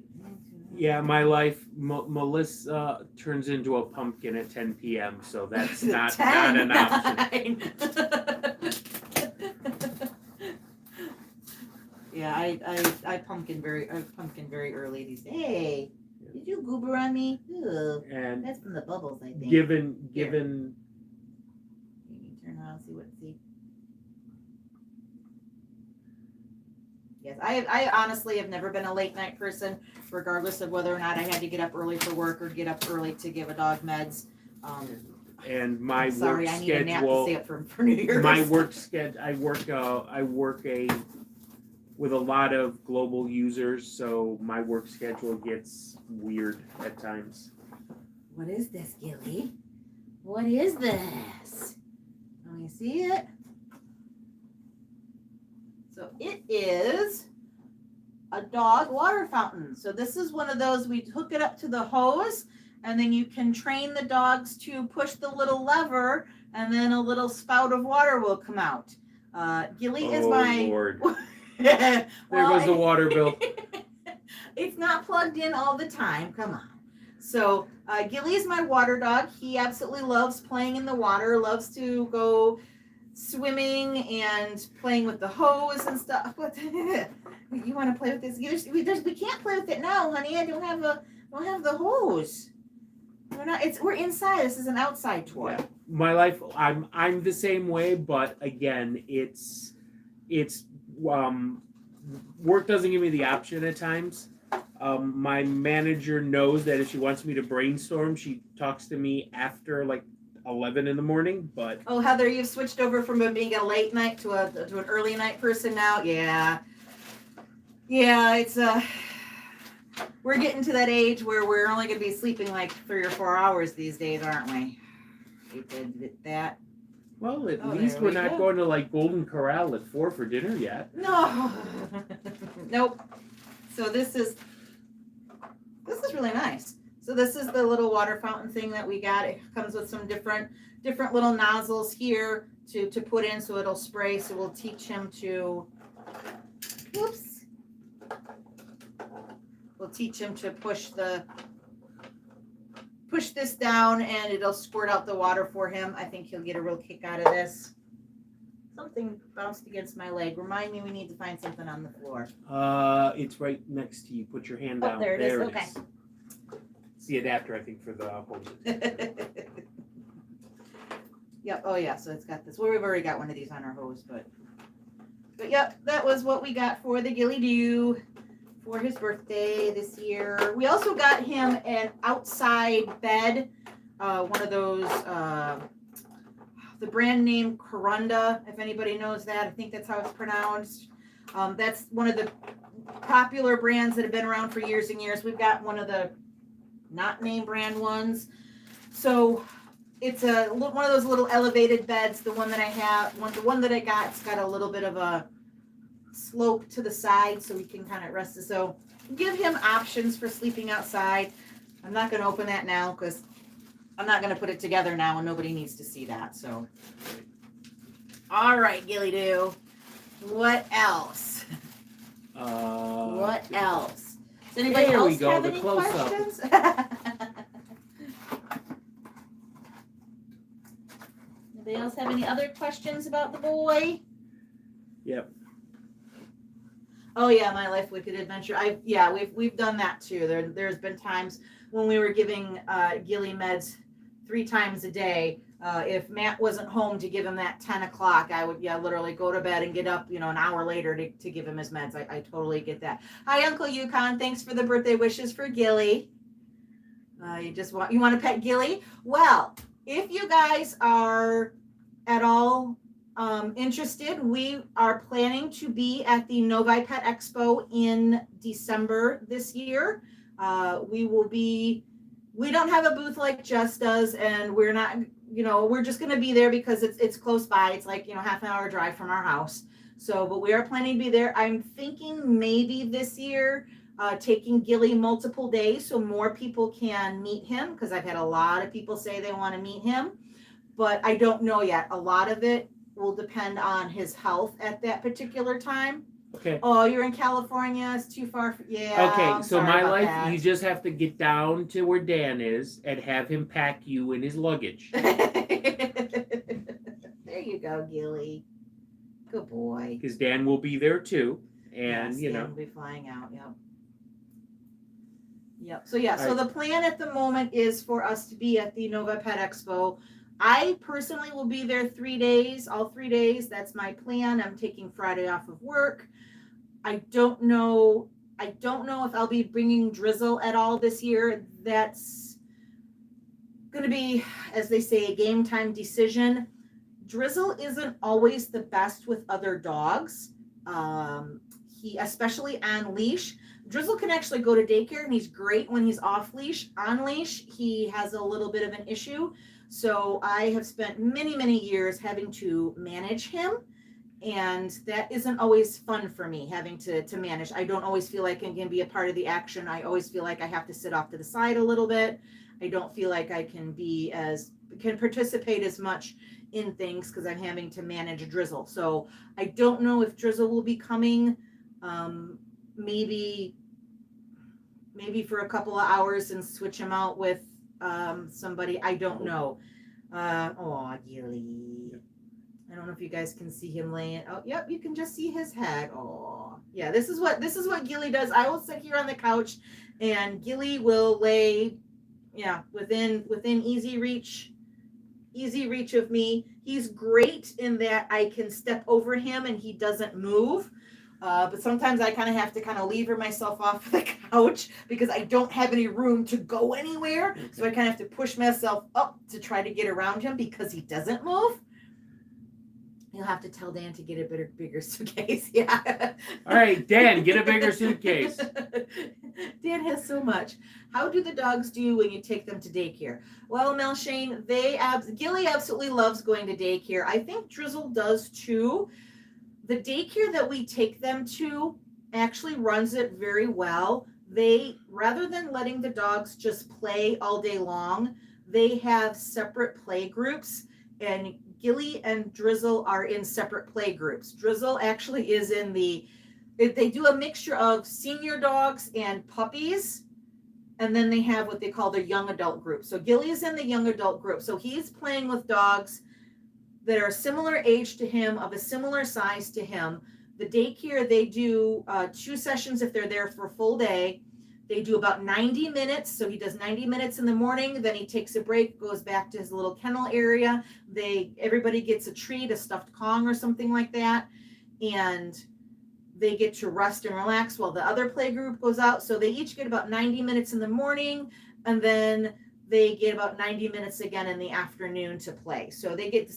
Yeah, my life, Melissa turns into a pumpkin at 10 p.m., so that's not an option. Yeah, I pumpkin very early these days. Hey, did you goober on me? Ugh, and that's from the bubbles, I think. Given turn around, see. Yes, I honestly have never been a late night person, regardless of whether or not I had to get up early for work or get up early to give a dog meds. And my sorry, work I need a nap to schedule. stay up for New Year's. My work schedule. I work with a lot of global users, so my work schedule gets weird at times. What is this, Ghillie? What is this? Let me see it. So it is a dog water fountain. So this is one of those, we hook it up to the hose, and then you can train the dogs to push the little lever, and then a little spout of water will come out. Ghillie is my... Lord. Well, There goes the water bill. It's not plugged in all the time. Come on. So Ghillie is my water dog. He absolutely loves playing in the water, loves to go swimming and playing with the hose and stuff. What? You want to play with this? We can't play with it now, honey. I don't have the hose. We're inside. This is an outside toy. Yeah. My life, I'm the same way, but again, it's work doesn't give me the option at times. My manager knows that if she wants me to brainstorm, she talks to me after like 11 in the morning. But oh, Heather, you've switched over from being a late night to an early night person now. Yeah, it's we're getting to that age where we're only going to be sleeping like 3 or 4 hours these days, aren't we? We did that. Well, at least we're not going to like Golden Corral at 4 for dinner yet. No. Nope. So this is really nice. So this is the little water fountain thing that we got. It comes with some different little nozzles here to put in so it'll spray. So we'll teach him to, whoops. We'll teach him to push this down and it'll squirt out the water for him. I think he'll get a real kick out of this. Something bounced against my leg. Remind me we need to find something on the floor. It's right next to you. Put your hand down. There it is. Okay. It's the adapter, I think, for the hoses. Yep. Oh yeah. So it's got this. Well, we've already got one of these on our hose, but yep, that was what we got for the Ghillie Dhu for his birthday this year. We also got him an outside bed, one of those, the brand name Corunda, if anybody knows that. I think that's how it's pronounced. That's one of the popular brands that have been around for years and years. We've got one of the not name brand ones. So it's one of those little elevated beds. The one that I have, the one that I got, it's got a little bit of a slope to the side so we can kind of rest it. So give him options for sleeping outside. I'm not going to open that now because I'm not going to put it together now and nobody needs to see that. So, all right, Ghillie Dhu. What else? What else? Does anybody there else we go, have the any close-up. questions? Anybody else have any other questions about the boy? Yep. Oh yeah, My Life Wicked Adventure. We've done that too. There's been times when we were giving Ghillie meds 3 times a day. If Matt wasn't home to give him that 10 o'clock, I would literally go to bed and get up, an hour later to give him his meds. I totally get that. Hi, Uncle Yukon. Thanks for the birthday wishes for Ghillie. You want to pet Ghillie? Well, if you guys are at all interested, we are planning to be at the Novi Pet Expo in December this year. We don't have a booth like Jess does, and we're not, we're just going to be there because it's close by. It's like, half an hour drive from our house. So, but we are planning to be there. I'm thinking maybe this year, taking Ghillie multiple days so more people can meet him, because I've had a lot of people say they want to meet him, but I don't know yet. A lot of it will depend on his health at that particular time. Okay. Oh, you're in California. It's too far. Okay, so My Life, that. you just have to get down to where Dan is and have him pack you in his luggage. There you go, Ghillie. Good boy. Because Dan will be there too. And, yes, Dan will be flying out. Yep. So, the plan at the moment is for us to be at the Nova Pet Expo. I personally will be there 3 days, all 3 days. That's my plan. I'm taking Friday off of work. I don't know if I'll be bringing Drizzle at all this year. That's going to be, as they say, a game time decision. Drizzle isn't always the best with other dogs. He, especially on leash. Drizzle can actually go to daycare, and he's great when he's off leash. On leash, he has a little bit of an issue. So I have spent many, many years having to manage him. And that isn't always fun for me, having to manage. I don't always feel like I can be a part of the action. I always feel like I have to sit off to the side a little bit. I don't feel like I can participate as much in things because I'm having to manage Drizzle. So I don't know if Drizzle will be coming. Maybe for a couple of hours and switch him out with somebody. I don't know. Oh, Ghillie. I don't know if you guys can see him laying. Oh, yep, you can just see his head. Oh, yeah. This is what Ghillie does. I will sit here on the couch, and Ghillie will lay, within easy reach of me. He's great in that I can step over him and he doesn't move. But sometimes I kind of have to lever myself off the couch because I don't have any room to go anywhere. So I kind of have to push myself up to try to get around him because he doesn't move. You'll have to tell Dan to get a bigger suitcase. Yeah. All right, Dan, get a bigger suitcase. Dan has so much. How do the dogs do when you take them to daycare? Well, Melshane, Ghillie absolutely loves going to daycare. I think Drizzle does too. The daycare that we take them to actually runs it very well. They, rather than letting the dogs just play all day long, they have separate play groups, and Ghillie and Drizzle are in separate play groups. Drizzle actually is they do a mixture of senior dogs and puppies, and then they have what they call their young adult group. So Ghillie is in the young adult group. So he's playing with dogs that are a similar age to him, of a similar size to him. The daycare, they do 2 sessions if they're there for a full day. They do about 90 minutes. So he does 90 minutes in the morning, then he takes a break, goes back to his little kennel area. Everybody gets a treat, a stuffed Kong or something like that. And they get to rest and relax while the other play group goes out. So they each get about 90 minutes in the morning, and then they get about 90 minutes again in the afternoon to play. So they get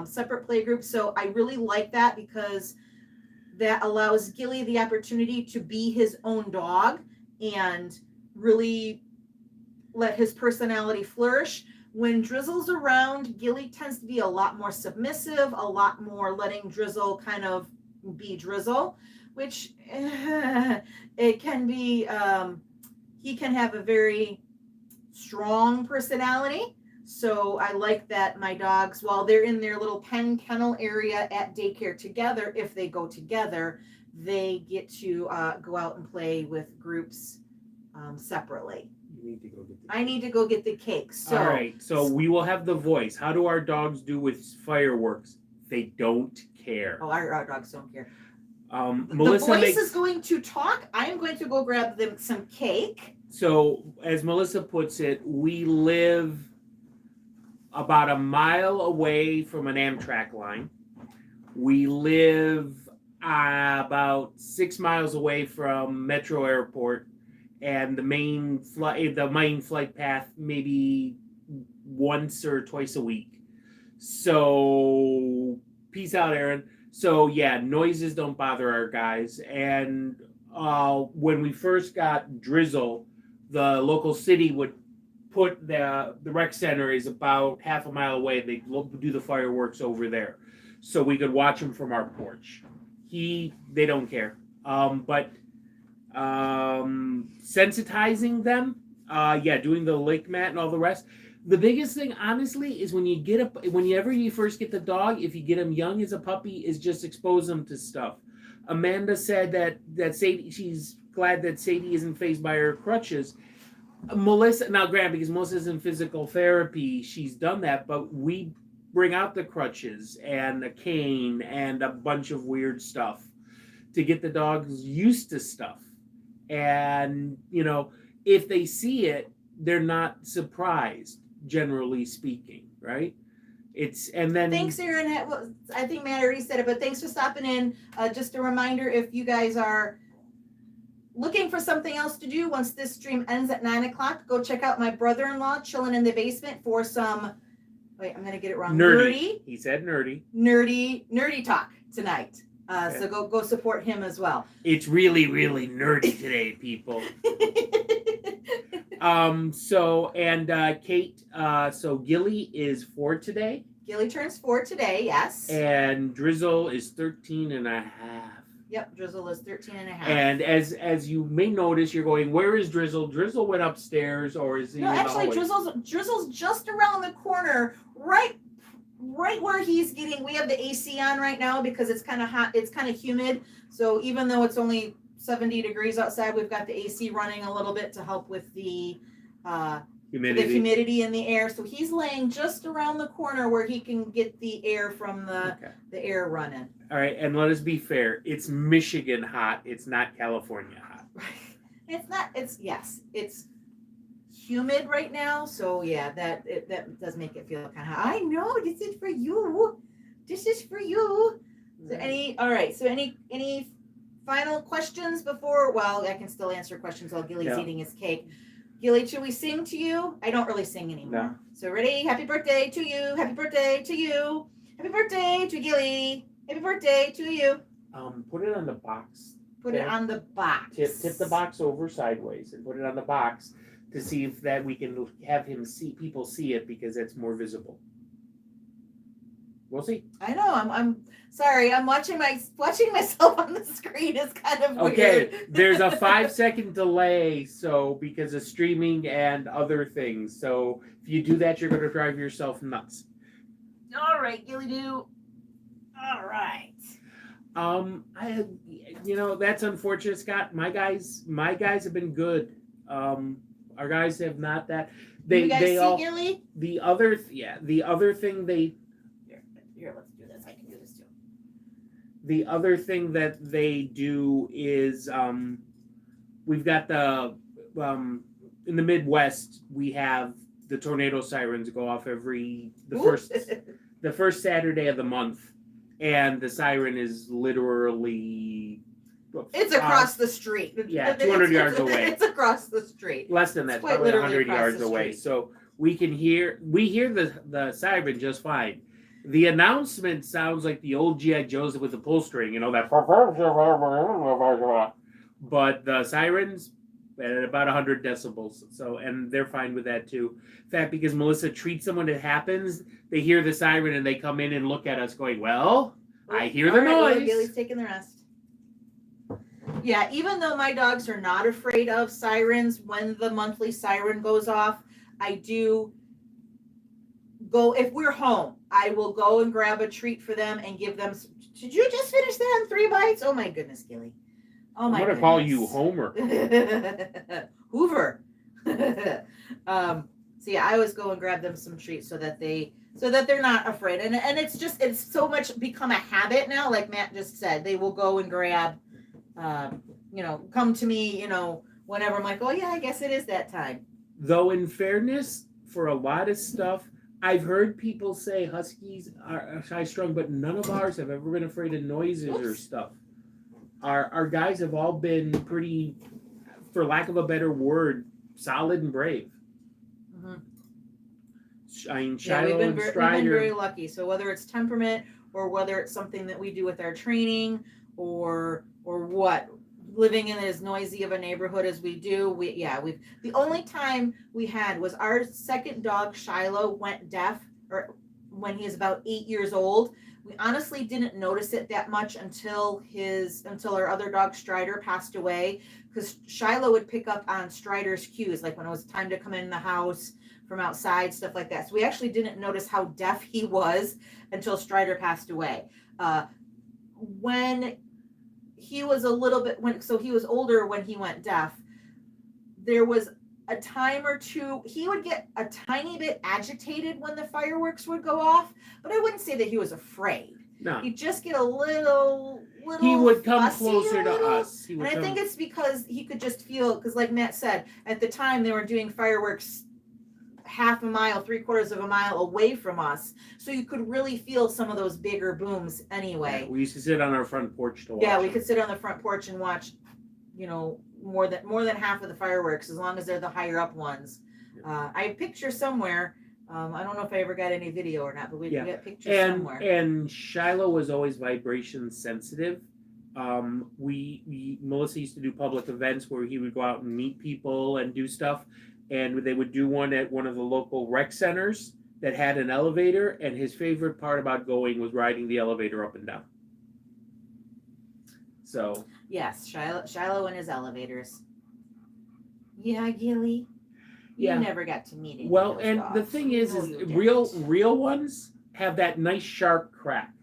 separate play groups. So I really like that because that allows Ghillie the opportunity to be his own dog and really let his personality flourish. When Drizzle's around, Ghillie tends to be a lot more submissive, a lot more letting Drizzle kind of be Drizzle, which it can be, he can have a very strong personality. So I like that my dogs, while they're in their little pen kennel area at daycare together, if they go together, they get to go out and play with groups separately. You need to go get I need to go get the cake. So, all right, so we will have the voice. How do our dogs do with fireworks? They don't care. Oh, our dogs don't care. Melissa the voice is going to talk. I am going to go grab them some cake. So, as Melissa puts it, we live about a mile away from an Amtrak line. We live about 6 miles away from Metro Airport, and the main flight path maybe once or twice a week. So, peace out, Aaron. So yeah, noises don't bother our guys. And when we first got Drizzle, the local city would put the rec center is about half a mile away. They do the fireworks over there, so we could watch them from our porch. They don't care. But sensitizing them, doing the lake mat and all the rest. The biggest thing, honestly, is whenever you first get the dog, if you get him young as a puppy, is just expose them to stuff. Amanda said that Sadie, she's glad that Sadie isn't fazed by her crutches. Melissa, now granted, because Melissa's in physical therapy, she's done that, but we bring out the crutches and a cane and a bunch of weird stuff to get the dogs used to stuff. And, if they see it, they're not surprised, generally speaking, right? Thanks, Aaron. I think Matt already said it, but thanks for stopping in. Just a reminder, if you guys are looking for something else to do once this stream ends at 9:00, go check out my brother-in-law chilling in the basement for some, wait, I'm going to get it wrong. Nerdy. He said nerdy. Nerdy talk tonight. So go support him as well. It's really, really nerdy today, people. So and Kate, so Gilly is 4 today. Ghillie turns 4 today, yes. And Drizzle is 13 and a half. Yep, Drizzle is 13 and a half. And as you may notice, you're going, where is Drizzle? Drizzle went upstairs, or is he? No, actually, Drizzle's just around the corner, right where he's getting. We have the AC on right now because it's kind of hot. It's kind of humid. So even though it's only 70 degrees outside, we've got the AC running a little bit to help with the humidity in the air. So he's laying just around the corner where he can get the air from the air running. All right, and let us be fair. It's Michigan hot. It's not California hot. It's not. It's humid right now. So yeah, that does make it feel kind of hot. I know. This is for you. This is for you. So any final questions before? Well, I can still answer questions while Gilly's eating his cake. Ghillie, should we sing to you? I don't really sing anymore. No. So ready? Happy birthday to you. Happy birthday to you. Happy birthday to Ghillie. Happy birthday to you. Put it on the box. Put it on the box. Tip the box over sideways and put it on the box to see if that we can have people see it because it's more visible. We'll see. I know. I'm sorry. I'm watching myself on the screen. It's kind of weird. Okay. There's a 5-second delay, so because of streaming and other things. So if you do that, you're going to drive yourself nuts. All right, Ghillie Dhu. All right. That's unfortunate, Scott. My guys have been good. Our guys have not that. You guys see Ghillie? The other thing they. Here, let's do this. I can do this too. The other thing that they do is we've got in the Midwest we have the tornado sirens go off the first Saturday of the month, and the siren is literally it's across the street. Yeah, 200 yards away. It's across the street. Less than that, probably 100 yards away. So we hear the siren just fine. The announcement sounds like the old G.I. Joes with the pull string, that. But the sirens at about 100 decibels. So, and they're fine with that too. In fact, because Melissa treats them when it happens, they hear the siren and they come in and look at us going, well, I hear the noise. Gillie's taking the rest. Yeah, even though my dogs are not afraid of sirens, when the monthly siren goes off, I do go, if we're home, I will go and grab a treat for them and give them. Did you just finish that in 3 bites? Oh my goodness, Ghillie. Oh my goodness. I'm going to call you Homer. Hoover. So yeah, I always go and grab them some treats so that they're not afraid. And it's so much become a habit now, like Matt just said. They will go and grab, come to me, whenever I'm like, oh yeah, I guess it is that time. Though in fairness, for a lot of stuff, I've heard people say Huskies are high-strung, but none of ours have ever been afraid of noises or stuff. Our guys have all been pretty, for lack of a better word, solid and brave. Mm-hmm. Shiloh we've been very lucky. So whether it's temperament or whether it's something that we do with our training or what, living in as noisy of a neighborhood as we do, the only time we had was our second dog Shiloh went deaf, or when he was about 8 years old. We honestly didn't notice it that much until our other dog Strider passed away, because Shiloh would pick up on Strider's cues, like when it was time to come in the house from outside, stuff like that. So we actually didn't notice how deaf he was until Strider passed away. When he was he was older when he went deaf, there was a time or two he would get a tiny bit agitated when the fireworks would go off, but I wouldn't say that he was afraid. No. He'd just get a little he would come closer to us. And I think it's because he could just feel, because like Matt said, at the time they were doing fireworks half a mile, 3/4 of a mile away from us, so you could really feel some of those bigger booms anyway. Yeah, we used to sit on our front porch to watch. Yeah, we could sit on the front porch and watch, more than half of the fireworks, as long as they're the higher up ones. I have pictures somewhere. I don't know if I ever got any video or not, but we got pictures somewhere. And Shiloh was always vibration sensitive. Melissa used to do public events where he would go out and meet people and do stuff. and they would do one at one of the local rec centers that had an elevator, and his favorite part about going was riding the elevator up and down. So Yes, Shiloh and his elevators. Yeah, Ghillie. You yeah. never got to meet any Well, of those and dogs. the thing is No, you real didn't. real ones have that nice sharp crack,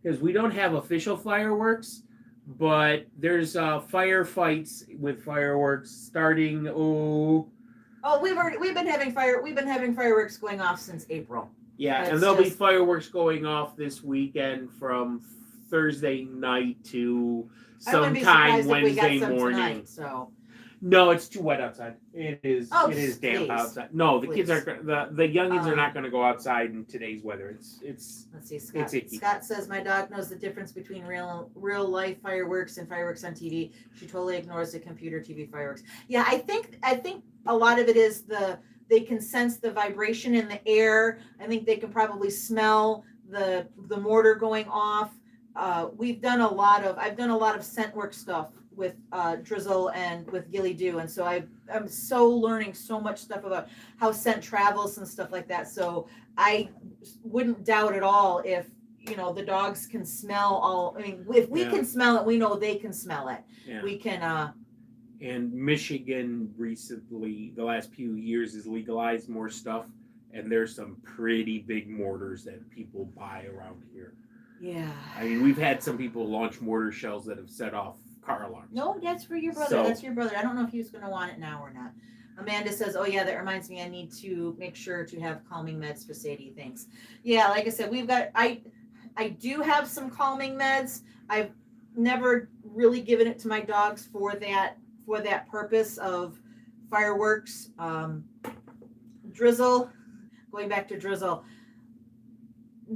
because we don't have official fireworks, but there's firefights with fireworks starting. We've been having fireworks going off since April. Yeah, That's and there'll be just- fireworks going off this weekend from Thursday night to I wouldn't be sometime surprised if we got Wednesday some morning. tonight, so No, it's too wet outside. It is. Oh, it is damp please. outside. No, the kids Please. are the youngins are not going to go outside in today's weather. It's. let's see. It's icky. Scott says my dog knows the difference between real life fireworks and fireworks on TV. She totally ignores the computer TV fireworks. Yeah, I think a lot of it is they can sense the vibration in the air. I think they can probably smell the mortar going off. I've done a lot of scent work stuff with Drizzle and with Ghillie Dhu, and so I'm so learning so much stuff about how scent travels and stuff like that. So I wouldn't doubt at all if the dogs can smell all. I mean, if we can smell it, we know they can smell it. Yeah. We can. And Michigan recently, the last few years, has legalized more stuff, and there's some pretty big mortars that people buy around here. Yeah. I mean, we've had some people launch mortar shells that have set off car alarms. No, that's for your brother. So- That's your brother. I don't know if he's going to want it now or not. Amanda says, "Oh yeah, that reminds me. I need to make sure to have calming meds for Sadie. Thanks." Yeah, like I said, we've got. I do have some calming meds. I've never really given it to my dogs for that purpose of fireworks. Drizzle, going back to Drizzle.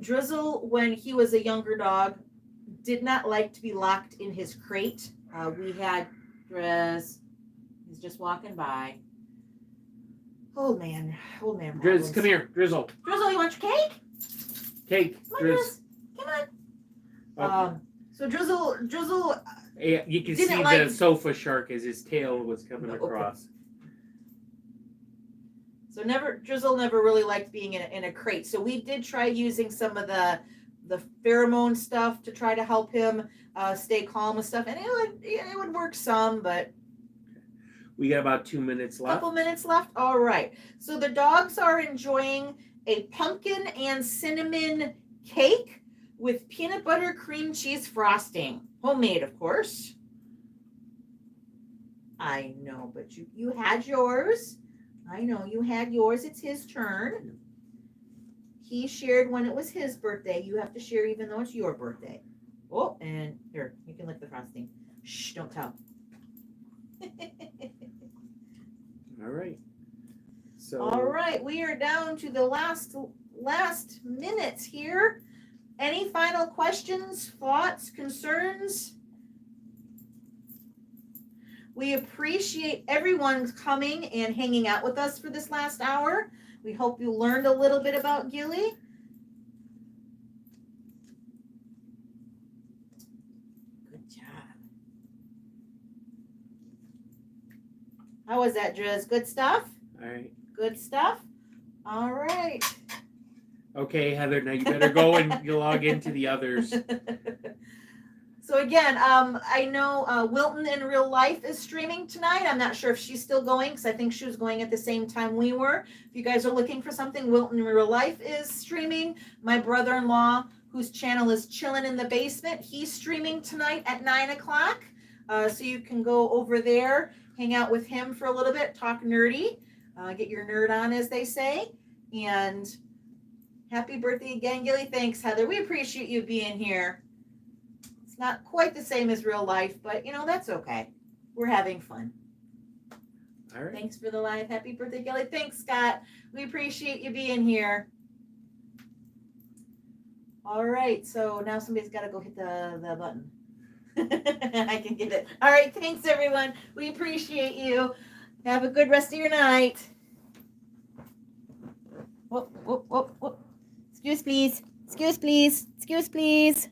Drizzle, when he was a younger dog, did not like to be locked in his crate. We had Driz. He's just walking by. Old man. Driz, problems. come here, Drizzle. Drizzle, you want your cake? Cake, Come on, Driz. Driz. Come on. Oh, So Drizzle. yeah, you can didn't see like- the sofa shark as his tail was coming Okay. across. So Drizzle never really liked being in a crate. So we did try using some of the pheromone stuff to try to help him stay calm and stuff, and it would work some, but We got about 2 minutes left. couple minutes left. All right. So the dogs are enjoying a pumpkin and cinnamon cake with peanut butter cream cheese frosting, homemade, of course. I know, but you had yours. I know you had yours. It's his turn. He shared when it was his birthday. You have to share even though it's your birthday. Oh, and here, you can lick the frosting. Shh, don't tell. All right. So. All right, we are down to the last minutes here. Any final questions, thoughts, concerns? We appreciate everyone coming and hanging out with us for this last hour. We hope you learned a little bit about Ghillie. Good job. How was that, Driz? Good stuff? All right. Good stuff? All right. Okay, Heather. Now you better go and you log into the others. So again, I know Wilton in real life is streaming tonight. I'm not sure if she's still going because I think she was going at the same time we were. If you guys are looking for something, Wilton in real life is streaming. My brother-in-law, whose channel is Chillin' in the Basement, he's streaming tonight at 9 o'clock. So you can go over there, hang out with him for a little bit, talk nerdy, get your nerd on, as they say. And happy birthday again, Ghillie. Thanks, Heather. We appreciate you being here. It's not quite the same as real life, but that's okay. We're having fun. All right. Thanks for the live. Happy birthday, Ghillie. Thanks, Scott. We appreciate you being here. All right, so now somebody's got to go hit the button. I can get it. All right, thanks, everyone. We appreciate you. Have a good rest of your night. Whoop, whoop, whoop, whoop. Excuse, please. Excuse, please. Excuse, please.